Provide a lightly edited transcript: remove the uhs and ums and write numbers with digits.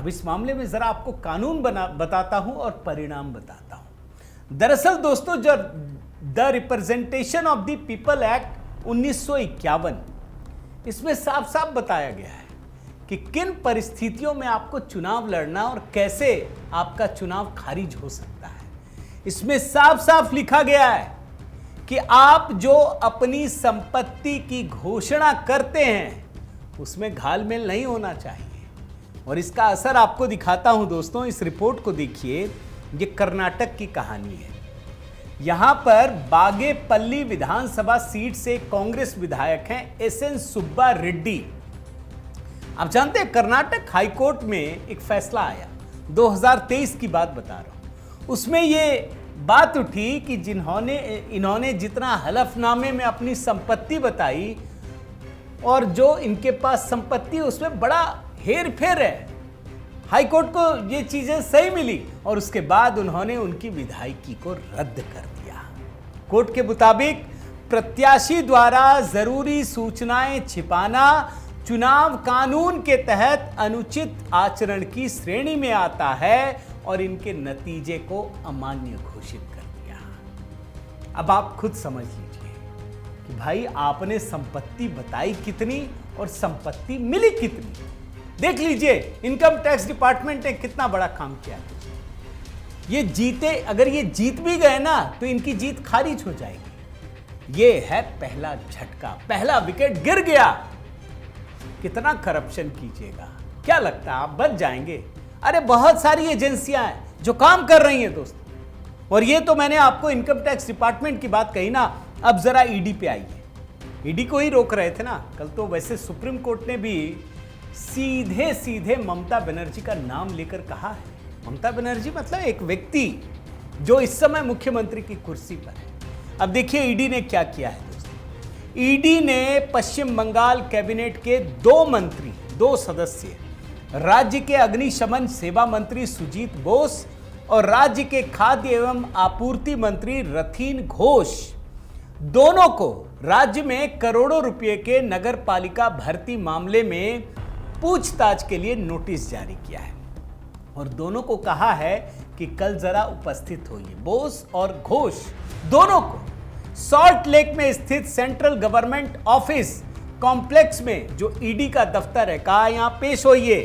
अब इस मामले में जरा आपको कानून बताता हूं और परिणाम बताता हूं। दरअसल दोस्तों, जो the representation of the people act 1951, इसमें साफ साफ बताया गया है कि किन परिस्थितियों में आपको चुनाव लड़ना और कैसे आपका चुनाव खारिज हो सकता है। इसमें साफ साफ लिखा गया है कि आप जो अपनी संपत्ति की घोषणा करते हैं उसमें घालमेल नहीं होना चाहिए। और इसका असर आपको दिखाता हूं दोस्तों, इस रिपोर्ट को देखिए। ये कर्नाटक की कहानी है। यहां पर बागेपल्ली विधानसभा सीट से कांग्रेस विधायक हैं एसएन सुब्बा रेड्डी। आप जानते हैं कर्नाटक हाईकोर्ट में एक फैसला आया, 2023 की बात बता रहा हूं। उसमें यह बात उठी कि इन्होंने जितना हलफनामे में अपनी संपत्ति बताई और जो इनके पास संपत्ति उसमें बड़ा हेर फेर है। हाईकोर्ट को ये चीजें सही मिली और उसके बाद उन्होंने उनकी विधायकी को रद्द कर दिया। कोर्ट के मुताबिक प्रत्याशी द्वारा जरूरी सूचनाएं छिपाना चुनाव कानून के तहत अनुचित आचरण की श्रेणी में आता है और इनके नतीजे को अमान्य घोषित कर दिया। अब आप खुद समझ लीजिए कि भाई आपने संपत्ति बताई कितनी और संपत्ति मिली कितनी। देख लीजिए इनकम टैक्स डिपार्टमेंट ने कितना बड़ा काम किया है। ये जीते, अगर ये जीत भी गए ना तो इनकी जीत खारिज हो जाएगी। ये है पहला झटका, पहला विकेट गिर गया। कितना करप्शन कीजिएगा, क्या लगता है आप बच जाएंगे? अरे बहुत सारी एजेंसियां हैं जो काम कर रही हैं दोस्तों। और ये तो मैंने आपको इनकम टैक्स डिपार्टमेंट की बात कही ना, अब जरा ईडी पे आइए। ईडी को ही रोक रहे थे ना कल, तो वैसे सुप्रीम कोर्ट ने भी सीधे सीधे ममता बनर्जी का नाम लेकर कहा है। ममता बनर्जी मतलब एक व्यक्ति जो इस समय मुख्यमंत्री की कुर्सी पर है। अब देखिए ईडी ने क्या किया है दोस्तों। ईडी ने पश्चिम बंगाल कैबिनेट के दो सदस्य, राज्य के अग्निशमन सेवा मंत्री सुजीत बोस और राज्य के खाद्य एवं आपूर्ति मंत्री रथीन घोष, दोनों को राज्य में करोड़ों रुपए के नगर पालिका भर्ती मामले में पूछताछ के लिए नोटिस जारी किया है और दोनों को कहा है कि कल जरा उपस्थित होइए। बोस और घोष दोनों को सॉल्ट लेक में स्थित सेंट्रल गवर्नमेंट ऑफिस कॉम्प्लेक्स में जो ईडी का दफ्तर है, कहा यहां पेश होइए।